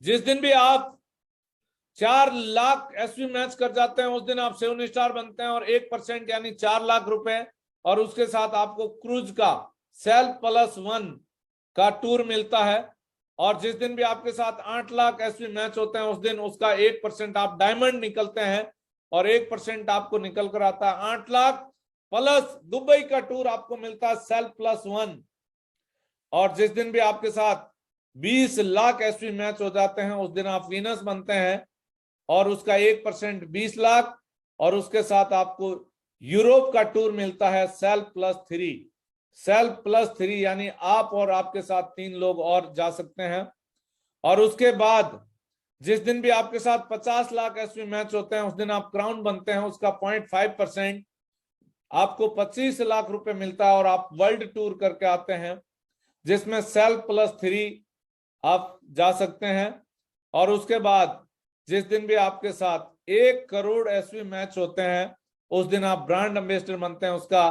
जिस दिन भी आप 4 लाख एसवी मैच कर जाते हैं, उस दिन आप 7 स्टार बनते हैं, और 1% यानी 4 लाख रुपए। और उसके साथ आपको क्रूज का सेल्फ+1 का टूर मिलता है। और जिस दिन भी आपके साथ 8 लाख एसवी मैच होते हैं, उस दिन उसका 1% आप डायमंड निकलते हैं, और 1% आपको निकल कर आता है 8 लाख प्लस दुबई का टूर आपको मिलता है सेल्फ+1। और जिस दिन भी आपके साथ 20 लाख एसवी मैच हो जाते हैं, उस दिन आप विनर्स बनते हैं, और उसका 1% 20 लाख। और उसके साथ आपको यूरोप का टूर मिलता है सेल्फ+3। सेल्फ+3 यानी आप और आपके साथ 3 लोग और जा सकते हैं। और उसके बाद जिस दिन भी आपके साथ 50 लाख एसवी मैच होते हैं, उस दिन आप क्राउन बनते हैं, उसका 0.5% आपको 25 लाख रुपए मिलता है, और आप वर्ल्ड टूर करके आते हैं, जिसमें सेल्फ+3 आप जा सकते हैं। और उसके बाद जिस दिन भी आपके साथ 1 करोड़ एसवी मैच होते हैं, उस दिन आप ब्रांड एम्बेसडर बनते हैं, उसका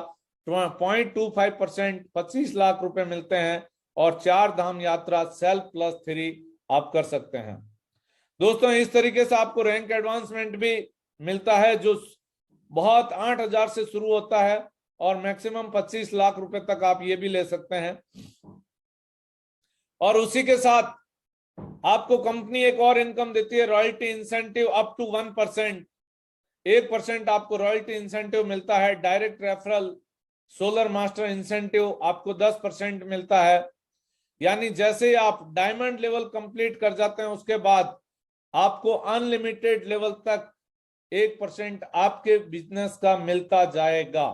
0.25% 25 लाख रुपए मिलते हैं, और 4 धाम यात्रा सेल्फ+3 आप कर सकते हैं। दोस्तों, इस तरीके से आपको रैंक एडवांसमेंट भी मिलता है, जो बहुत 8,000 से शुरू होता है, और मैक्सिमम 25 लाख रुपए तक आप ये भी ले सकते हैं। और उसी के साथ आपको कंपनी एक और इनकम देती है, रॉयल्टी इंसेंटिव अप टू 1%। 1% आपको रॉयल्टी इंसेंटिव मिलता है। Direct referral solar master incentive आपको 10% मिलता है। यानी जैसे ही आप डायमंड लेवल कंप्लीट कर जाते हैं, उसके बाद आपको अनलिमिटेड लेवल तक 1% आपके बिजनेस का मिलता जाएगा।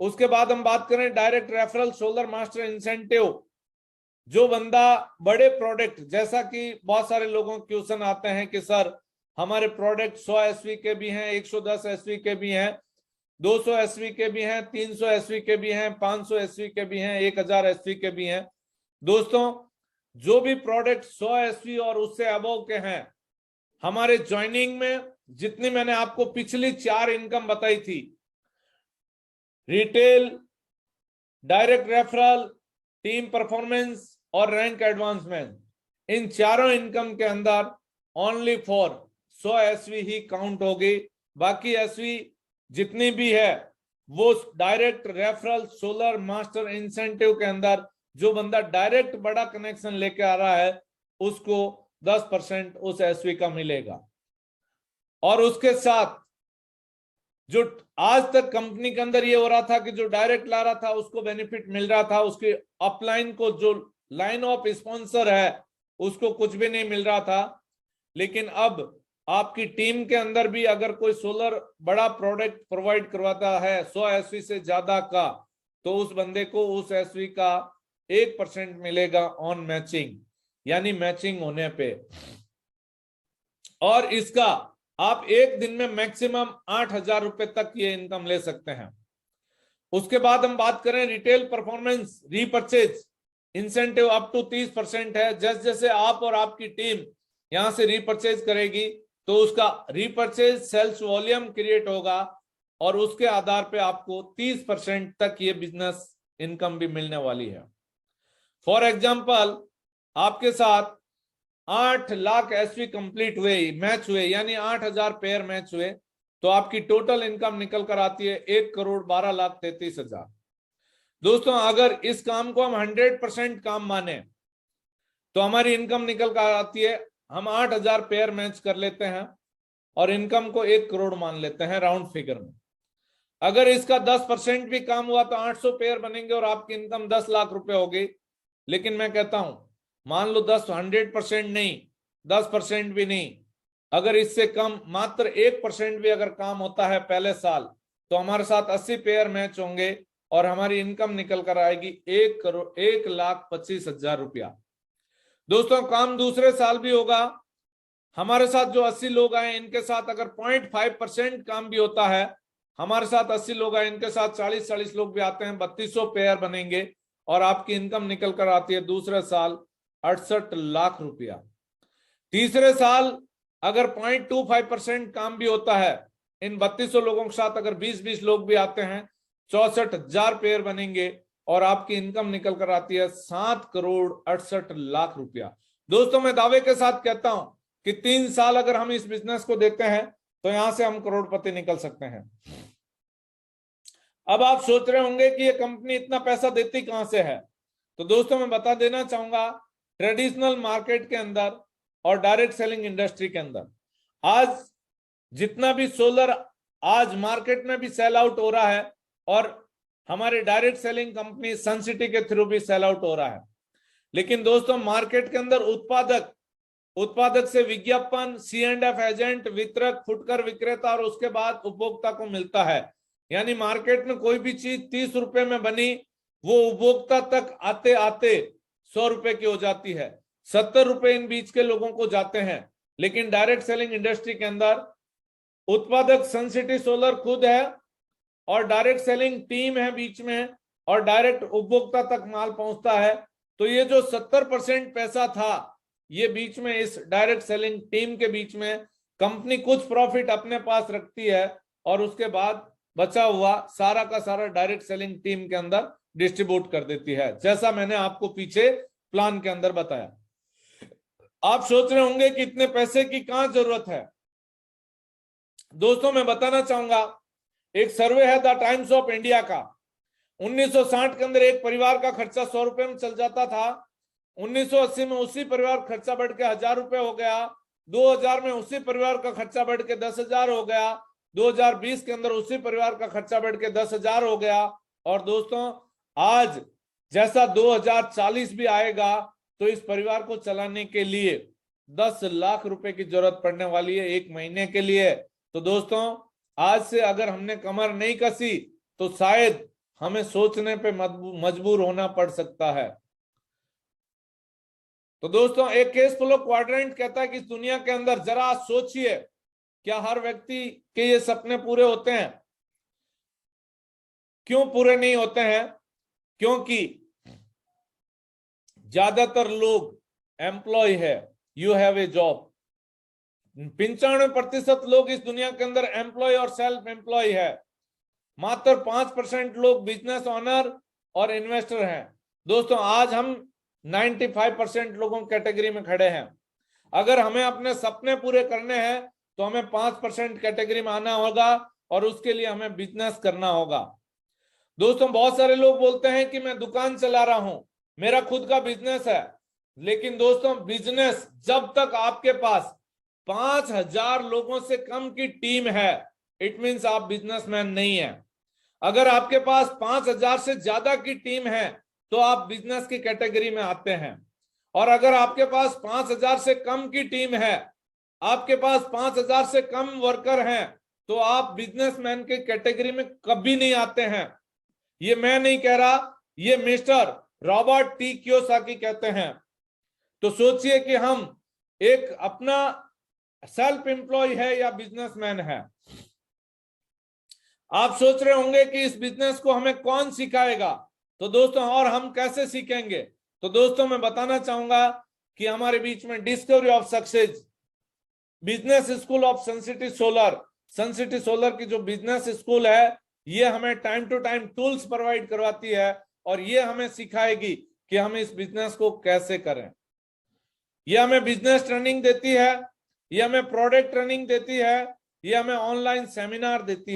उसके बाद हम बात करें direct referral solar master incentive. जो बंदा बड़े प्रोडक्ट, जैसा कि बहुत सारे लोगों के क्वेश्चन आते हैं कि सर हमारे प्रोडक्ट 100 एसवी के भी हैं, 110 एसवी के भी हैं, 200 एसवी के भी हैं, 300 एसवी के भी हैं, 500 एसवी के भी हैं, 1000 एसवी के भी हैं। दोस्तों, जो भी प्रोडक्ट 100 एसवी और उससे अबव के हैं, हमारे ज्वाइनिंग में जितनी मैंने आपको पिछली 4 इनकम बताई थी, retail, direct referral, team performance और रैंक एडवांसमेंट, इन चारों इनकम के अंदर ओनली फॉर 100 एसवी ही काउंट होगी। बाकी एसवी जितनी भी है वो direct referral solar master incentive के अंदर जो बंदा डायरेक्ट बड़ा कनेक्शन लेके आ रहा है, उसको 10% उस एसवी का मिलेगा। और उसके साथ जो आज तक कंपनी के अंदर ये हो रहा था कि जो डायरेक्ट ला रहा था उसको बेनिफिट मिल रहा था, उसके अपलाइन को जो लाइन ऑफ स्पॉन्सर है उसको कुछ भी नहीं मिल रहा था। लेकिन अब आपकी टीम के अंदर भी अगर कोई सोलर बड़ा प्रोडक्ट प्रोवाइड करवाता है 100 एसवी से ज्यादा का, तो उस बंदे को उस एसवी का 1% मिलेगा ऑन मैचिंग, यानी मैचिंग होने पे। और इसका आप एक दिन में मैक्सिमम 8,000 रुपए तक ये इनकम ले सकते हैं। उसके बाद हम बात करें retail performance repurchase incentive up to 30% है। जैसे जैसे आप और आपकी टीम यहां से रीपर्चेज करेगी तो उसका रीपर्चेज सेल्स वॉल्यूम क्रिएट होगा, और उसके आधार पे आपको 30% तक ये बिजनेस इनकम भी मिलने वाली है। फॉर एग्जाम्पल, आपके साथ 8 लाख एसवी कंप्लीट हुए, मैच हुए, यानी 8,000 पेयर मैच हुए, तो आपकी टोटल इनकम निकल कर आती है 1,12,33,000। दोस्तों अगर इस काम को हम 100% काम माने तो हमारी इनकम निकल कर आती है, हम 8,000 पेयर मैच कर लेते हैं और इनकम को 1 करोड़ मान लेते हैं राउंड फिगर में। अगर इसका 10% भी काम हुआ तो 800 पेयर बनेंगे और आपकी इनकम 10 लाख रुपए होगी। लेकिन मैं कहता हूं मान लो 100% नहीं, 10% भी नहीं, अगर इससे कम मात्र 1% भी अगर काम होता है पहले साल तो हमारे साथ 80 पेयर मैच होंगे और हमारी इनकम निकल कर आएगी 1,25,000 रुपया। दोस्तों काम दूसरे साल भी होगा, हमारे साथ जो 80 लोग आए इनके साथ अगर 0.5% काम भी होता है, हमारे साथ 80 लोग आए इनके साथ 40 लोग भी आते हैं, 3200 पेयर बनेंगे और आपकी इनकम निकल कर आती है दूसरे साल 68 लाख रुपया। तीसरे साल अगर 0.25% काम भी होता है, इन 3200 लोगों के साथ अगर 20 लोग भी आते हैं 64,000 पेयर बनेंगे और आपकी इनकम निकल कर आती है 7,68,00,000 रुपया। दोस्तों मैं दावे के साथ कहता हूं कि 3 साल अगर हम इस बिजनेस को देते हैं तो यहां से हम करोड़पति निकल सकते हैं। अब आप सोच रहे होंगे कि ये कंपनी इतना पैसा देती कहां से है, तो दोस्तों मैं बता देना चाहूंगा ट्रेडिशनल मार्केट के अंदर और डायरेक्ट सेलिंग इंडस्ट्री के अंदर आज जितना भी सोलर आज मार्केट में भी सेल आउट हो रहा है और हमारे डायरेक्ट सेलिंग कंपनी सनसिटी के थ्रू भी सेल आउट हो रहा है। लेकिन दोस्तों मार्केट के अंदर उत्पादक से विज्ञापन, C&F एजेंट, वितरक, फुटकर विक्रेता और उसके बाद उपभोक्ता को मिलता है। यानी मार्केट में कोई भी चीज 30 रुपए में बनी वो उपभोक्ता तक आते आते 100 रुपए की हो जाती है, 70 रुपए इन बीच के लोगों को जाते हैं। लेकिन डायरेक्ट सेलिंग इंडस्ट्री के अंदर उत्पादक सनसिटी सोलर खुद है और डायरेक्ट सेलिंग टीम है बीच में और डायरेक्ट उपभोक्ता तक माल पहुंचता है। तो ये जो 70% पैसा था ये बीच में इस डायरेक्ट सेलिंग टीम के बीच में कंपनी कुछ प्रॉफिट अपने पास रखती है और उसके बाद बचा हुआ सारा का सारा डायरेक्ट सेलिंग टीम के अंदर डिस्ट्रीब्यूट कर देती है, जैसा मैंने आपको पीछे प्लान के अंदर बताया। आप सोच रहे होंगे कि इतने पैसे की कहां जरूरत है। दोस्तों मैं बताना चाहूंगा एक सर्वे है द टाइम्स ऑफ इंडिया का, 1960 के अंदर एक परिवार का खर्चा 100 रुपए में चल जाता था, 1980 में उसी परिवार का खर्चा बढ़ के 1,000 रुपए हो गया, 2000 में उसी परिवार का खर्चा बढ़ के 10,000 हो गया, 2020 के अंदर उसी परिवार का खर्चा बढ़ के 10,000 हो गया और दोस्तों आज जैसा 2040 भी आएगा तो इस परिवार को चलाने के लिए 10 लाख रुपए की जरूरत पड़ने वाली है 1 महीने के लिए। तो दोस्तों आज से अगर हमने कमर नहीं कसी तो शायद हमें सोचने पे मजबूर होना पड़ सकता है। तो दोस्तों एक केस फ्लो क्वाड्रेंट कहता है कि इस दुनिया के अंदर जरा सोचिए क्या हर व्यक्ति के ये सपने पूरे होते हैं? क्यों पूरे नहीं होते हैं? क्योंकि ज्यादातर लोग एम्प्लॉय है, यू हैव ए जॉब। 95% लोग इस दुनिया के अंदर एम्प्लॉय और सेल्फ एम्प्लॉय है, मात्र 5% लोग बिजनेस ओनर और इन्वेस्टर हैं। दोस्तों आज हम 95% लोगों कैटेगरी में खड़े हैं। अगर हमें अपने सपने पूरे करने हैं तो हमें 5% कैटेगरी में आना होगा और उसके लिए हमें बिजनेस करना होगा। दोस्तों बहुत सारे लोग बोलते हैं कि मैं दुकान चला रहा हूं, मेरा खुद का बिजनेस है। लेकिन दोस्तों बिजनेस जब तक आपके पास 5,000 लोगों से कम की टीम है इट मीन्स आप बिजनेसमैन नहीं है। अगर आपके पास 5,000 से ज्यादा की टीम है तो आप बिजनेस की कैटेगरी में आते हैं। और अगर आपके पास 5,000 से कम की टीम है, आपके पास 5,000 से कम वर्कर हैं, तो आप बिजनेसमैन की कैटेगरी में कभी नहीं आते हैं। ये मैं नहीं कह रहा, ये मिस्टर रॉबर्ट टी कियोसाकी कहते हैं। तो सोचिए कि हम एक अपना सेल्फ एम्प्लॉय है या बिजनेसमैन है। आप सोच रहे होंगे कि इस बिजनेस को हमें कौन सिखाएगा, तो दोस्तों और हम कैसे सीखेंगे? तो दोस्तों मैं बताना चाहूंगा कि हमारे बीच में discovery of success business school of Suncity solar की जो बिजनेस स्कूल है ये हमें time to time tools provide करवाती है और ये हमें सिखाएगी कि हम इस बिजनेस को कैसे करें। ये हमें बिजनेस ट्रेनिंग देती है, ये हमें प्रोडक्ट ट्रेनिंग देती है, ये हमें ऑनलाइन सेमिनार देती है।